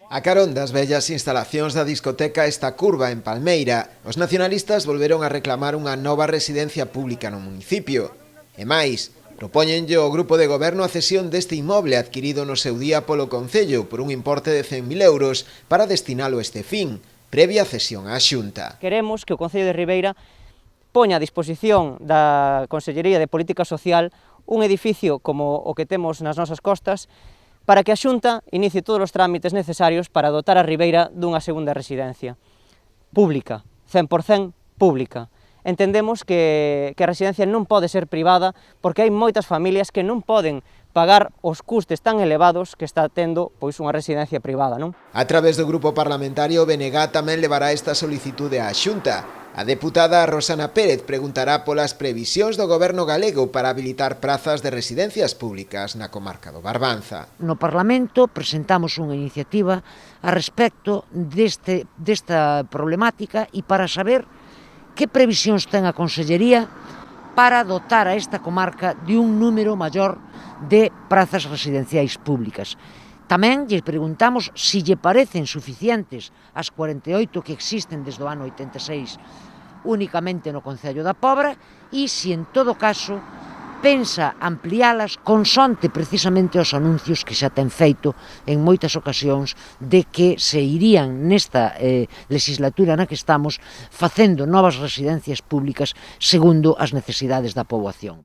A carón das vellas instalacións da discoteca Esta Curva en Palmeira, os nacionalistas volveron a reclamar unha nova residencia pública no municipio. E máis, propóñenlle ao grupo de goberno a cesión deste inmoble adquirido no seu día polo Concello por un importe de 100.000 euros para destinalo a este fin, previa cesión á Xunta. Queremos que o Concello de Ribeira poña a disposición da Consellería de Política Social un edificio como o que temos nas nosas costas para que a Xunta inicie todos os trámites necesarios para dotar a Ribeira dunha segunda residencia pública, 100% pública. Entendemos que a residencia non pode ser privada porque hai moitas familias que non poden pagar os custes tan elevados que está tendo pois unha residencia privada, non? A través do grupo parlamentario, BNG tamén levará esta solicitude á Xunta. A deputada Rosana Pérez preguntará polas previsións do goberno galego para habilitar prazas de residencias públicas na comarca do Barbanza. No Parlamento presentamos unha iniciativa a respecto desta problemática e para saber que previsións ten a Consellería para dotar a esta comarca de un número maior de prazas residenciais públicas. Tamén lle preguntamos se lle parecen suficientes as 48 que existen desde o ano 86 únicamente no Concello da Pobra e se en todo caso pensa ampliálas consonte precisamente os anuncios que xa ten feito en moitas ocasións de que se irían nesta legislatura na que estamos facendo novas residencias públicas segundo as necesidades da poboación.